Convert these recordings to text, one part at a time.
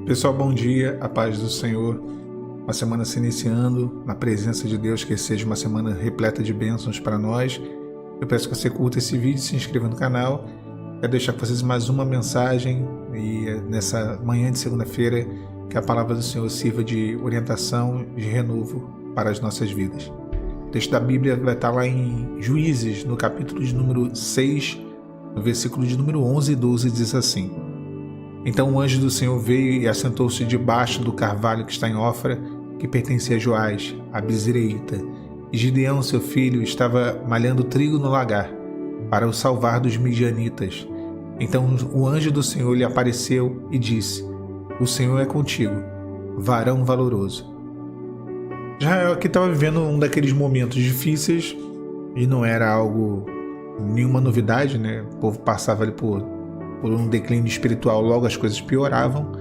Pessoal, bom dia, a paz do Senhor. Uma semana se iniciando na presença de Deus, que seja uma semana repleta de bênçãos para nós. Eu peço que você curta esse vídeo, se inscreva no canal. Quero deixar com vocês mais uma mensagem e nessa manhã de segunda-feira que a palavra do Senhor sirva de orientação, de renovo para as nossas vidas. O texto da Bíblia vai estar lá em Juízes, no capítulo de número 6, no versículo de número 11 e 12, diz assim: Então o anjo do Senhor veio e assentou-se debaixo do carvalho que está em Ofra, que pertencia a Joás, a Bizereíta. E Gideão, seu filho, estava malhando trigo no lagar, para o salvar dos midianitas. Então o anjo do Senhor lhe apareceu e disse: O Senhor é contigo, varão valoroso. Israel aqui estava vivendo um daqueles momentos difíceis, e não era nenhuma novidade, né? O povo passava ali por um declínio espiritual, logo as coisas pioravam,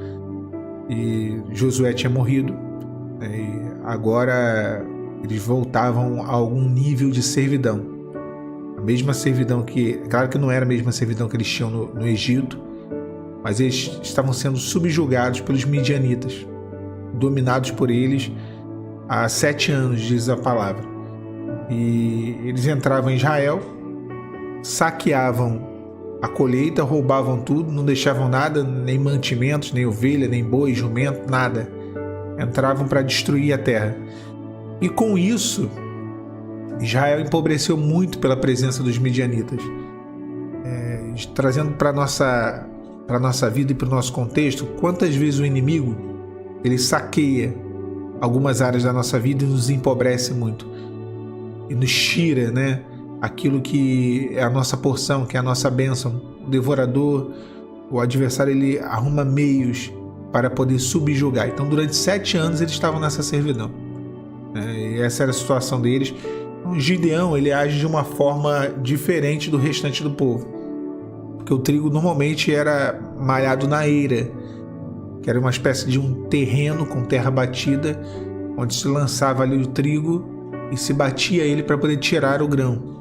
e Josué tinha morrido, e agora eles voltavam a algum nível de servidão, a mesma servidão que, claro que não era a mesma servidão que eles tinham no Egito, mas eles estavam sendo subjugados pelos midianitas, dominados por eles há 7 anos, diz a palavra, e eles entravam em Israel, saqueavam a colheita, roubavam tudo, não deixavam nada, nem mantimentos, nem ovelha, nem boi, jumento, nada. Entravam para destruir a terra. E com isso, Israel empobreceu muito pela presença dos midianitas. Trazendo para a nossa vida e para o nosso contexto, quantas vezes o inimigo ele saqueia algumas áreas da nossa vida e nos empobrece muito. E nos tira, né? Aquilo que é a nossa porção, que é a nossa bênção. O devorador, o adversário, ele arruma meios para poder subjugar. Então, durante 7 anos, eles estavam nessa servidão. E essa era a situação deles. Então, Gideão, ele age de uma forma diferente do restante do povo. Porque o trigo normalmente era malhado na eira, que era uma espécie de um terreno com terra batida, onde se lançava ali o trigo e se batia ele para poder tirar o grão.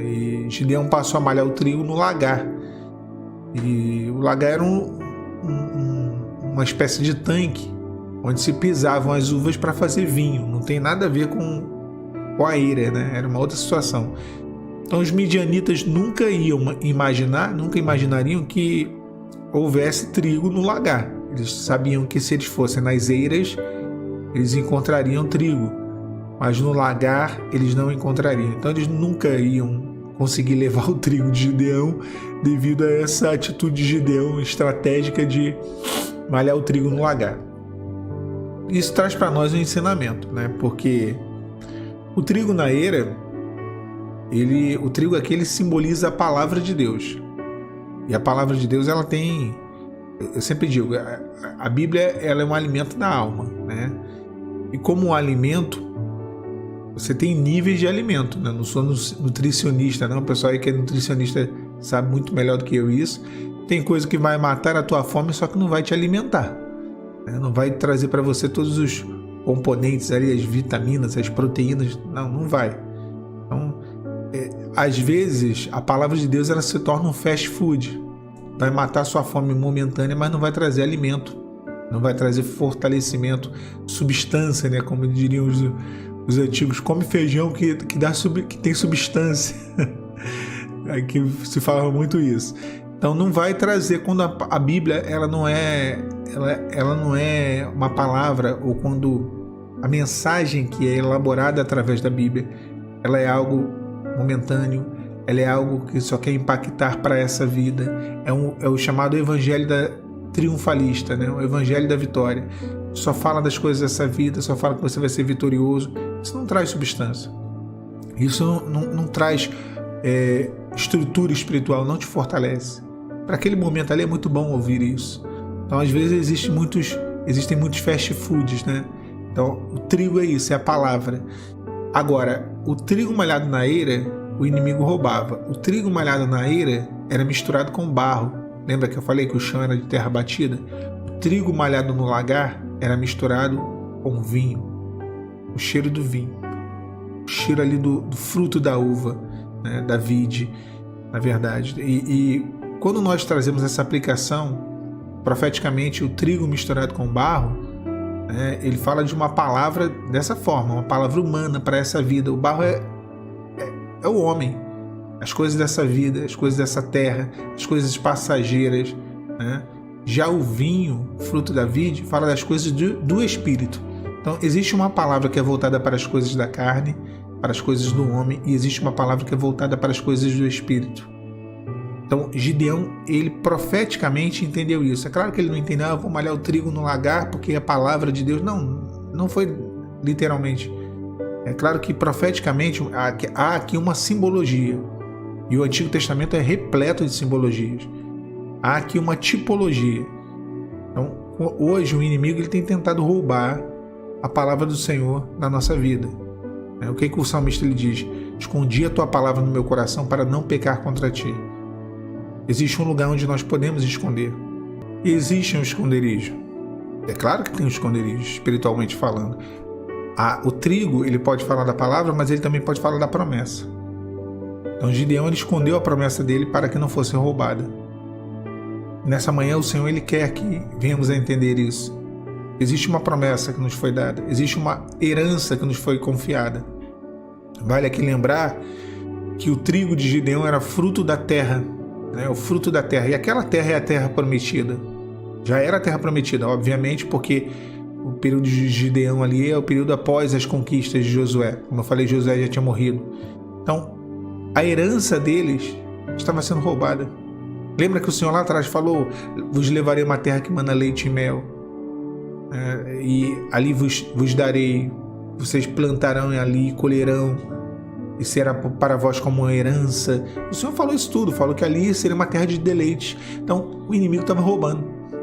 E Gideão passou a malhar o trigo no lagar, e o lagar era uma espécie de tanque onde se pisavam as uvas para fazer vinho. Não tem nada a ver com a eira, né? Era uma outra situação. Então os midianitas nunca imaginariam que houvesse trigo no lagar. Eles sabiam que se eles fossem nas eiras eles encontrariam trigo, mas no lagar eles não encontrariam. Então eles nunca iam conseguir levar o trigo de Gideão devido a essa atitude de Gideão estratégica de malhar o trigo no lagar. Isso traz para nós um ensinamento, né? Porque o trigo na eira, o trigo aqui ele simboliza a palavra de Deus. E a palavra de Deus, ela tem, eu sempre digo, a Bíblia ela é um alimento da alma, né? E como um alimento, você tem níveis de alimento, né? Não sou nutricionista, não. O pessoal aí que é nutricionista sabe muito melhor do que eu isso. Tem coisa que vai matar a tua fome, só que não vai te alimentar, né? Não vai trazer para você todos os componentes ali, as vitaminas, as proteínas. Não vai. Então, às vezes, a palavra de Deus ela se torna um fast food. Vai matar a sua fome momentânea, mas não vai trazer alimento. Não vai trazer fortalecimento, substância, né? Como diriam os antigos, come feijão que tem substância. Aqui se falava muito isso. Então não vai trazer, quando a Bíblia ela não é uma palavra, ou quando a mensagem que é elaborada através da Bíblia, ela é algo momentâneo, ela é algo que só quer impactar para essa vida. É o chamado evangelho triunfalista, né? O evangelho da vitória. Só fala das coisas dessa vida, só fala que você vai ser vitorioso. Isso não traz substância. Isso não traz estrutura espiritual, não te fortalece. Para aquele momento ali é muito bom ouvir isso. Então, às vezes, existem muitos fast foods, né? Então, o trigo é isso, é a palavra. Agora, o trigo malhado na eira, o inimigo roubava. O trigo malhado na eira era misturado com barro. Lembra que eu falei que o chão era de terra batida? O trigo malhado no lagar era misturado com vinho. O cheiro do vinho. O cheiro ali do fruto da uva, né? Da vide, na verdade. E quando nós trazemos essa aplicação profeticamente o trigo misturado com barro, né, ele fala de uma palavra dessa forma, uma palavra humana para essa vida. O barro é o homem, as coisas dessa vida, as coisas dessa terra, as coisas passageiras, né? Já o vinho, fruto da vide, fala das coisas do Espírito. Então existe uma palavra que é voltada para as coisas da carne, para as coisas do homem, e existe uma palavra que é voltada para as coisas do Espírito. Então Gideão, ele profeticamente entendeu isso. É claro que ele não entendeu, vou malhar o trigo no lagar porque é a palavra de Deus. Não foi literalmente. É claro que profeticamente há aqui uma simbologia. E o Antigo Testamento é repleto de simbologias. Há aqui uma tipologia. Então, hoje o inimigo ele tem tentado roubar a palavra do Senhor na nossa vida. O que o salmista ele diz? Escondi a tua palavra no meu coração para não pecar contra ti. Existe um lugar onde nós podemos esconder. E existe um esconderijo. É claro que tem um esconderijo, espiritualmente falando. O trigo, ele pode falar da palavra, mas ele também pode falar da promessa. Então Gideão, ele escondeu a promessa dele para que não fosse roubada. Nessa manhã o Senhor, ele quer que venhamos a entender isso. Existe uma promessa que nos foi dada. Existe uma herança que nos foi confiada. Vale aqui lembrar que o trigo de Gideão era fruto da terra. O fruto da terra, e aquela terra é a terra prometida. Já era a terra prometida, obviamente, porque o período de Gideão ali é o período após as conquistas de Josué. Como eu falei, Josué já tinha morrido. Então, a herança deles estava sendo roubada. Lembra que o Senhor lá atrás falou: vos levarei uma terra que mana leite e mel, e ali vos darei, vocês plantarão ali, colherão, e será para vós como uma herança. O Senhor falou isso tudo, falou que ali seria uma terra de deleite. Então o inimigo estava roubando.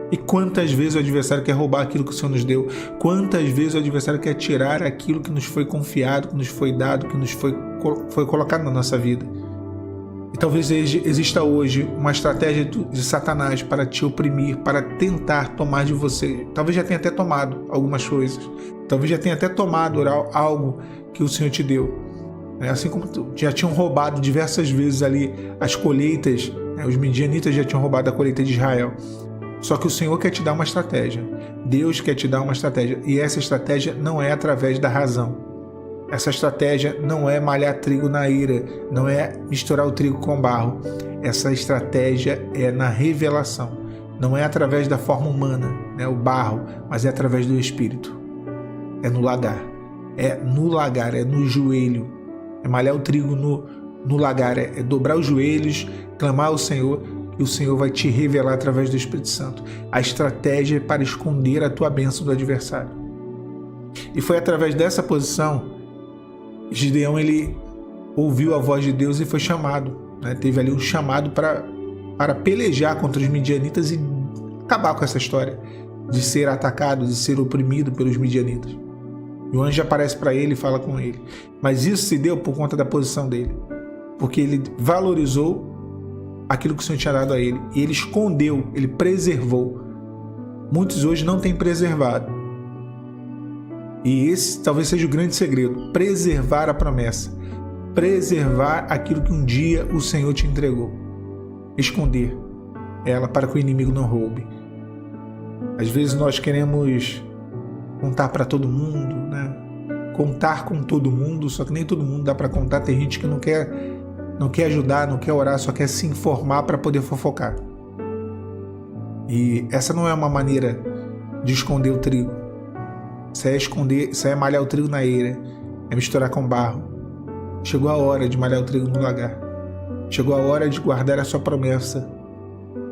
E quantas vezes o adversário quer roubar aquilo que o Senhor nos deu? Quantas vezes o adversário quer tirar aquilo que nos foi confiado, que nos foi dado, que nos foi colocado na nossa vida? E talvez exista hoje uma estratégia de Satanás para te oprimir, para tentar tomar de você. Talvez já tenha até tomado algumas coisas. Talvez já tenha até tomado algo que o Senhor te deu. Assim como já tinham roubado diversas vezes ali as colheitas, os midianitas já tinham roubado a colheita de Israel. Só que o Senhor quer te dar uma estratégia. Deus quer te dar uma estratégia. E essa estratégia não é através da razão. Essa estratégia não é malhar trigo na eira, não é misturar o trigo com barro. Essa estratégia é na revelação. Não é através da forma humana, o barro, mas é através do Espírito. É no lagar. É no lagar, é no joelho. É malhar o trigo no lagar, é dobrar os joelhos, clamar ao Senhor, e o Senhor vai te revelar através do Espírito Santo a estratégia para esconder a tua bênção do adversário. E foi através dessa posição, Gideão, ele ouviu a voz de Deus e foi chamado. Teve ali um chamado para pelejar contra os midianitas e acabar com essa história de ser atacado, de ser oprimido pelos midianitas. E o anjo aparece para ele e fala com ele. Mas isso se deu por conta da posição dele. Porque ele valorizou aquilo que o Senhor tinha dado a ele. E ele escondeu, ele preservou. Muitos hoje não têm preservado. E esse talvez seja o grande segredo. Preservar a promessa. Preservar aquilo que um dia o Senhor te entregou. Esconder ela para que o inimigo não roube. Às vezes nós queremos contar para todo mundo, contar com todo mundo, só que nem todo mundo dá para contar. Tem gente que não quer ajudar, não quer orar, só quer se informar para poder fofocar. E essa não é uma maneira de esconder o trigo. Isso é malhar o trigo na eira, é misturar com barro. Chegou a hora de malhar o trigo no lagar. Chegou a hora de guardar a sua promessa.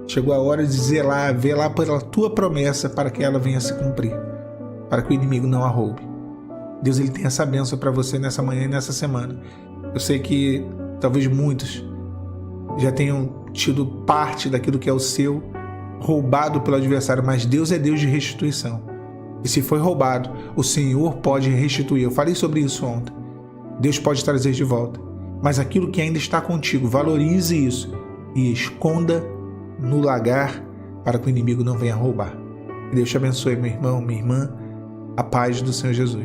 Chegou a hora de velar pela tua promessa para que ela venha se cumprir, para que o inimigo não a roube. Deus, ele tem essa bênção para você nessa manhã e nessa semana. Eu sei que talvez muitos já tenham tido parte daquilo que é o seu, roubado pelo adversário, mas Deus é Deus de restituição. E se foi roubado, o Senhor pode restituir. Eu falei sobre isso ontem. Deus pode trazer de volta. Mas aquilo que ainda está contigo, valorize isso e esconda no lagar para que o inimigo não venha roubar. Que Deus te abençoe, meu irmão, minha irmã. A paz do Senhor Jesus.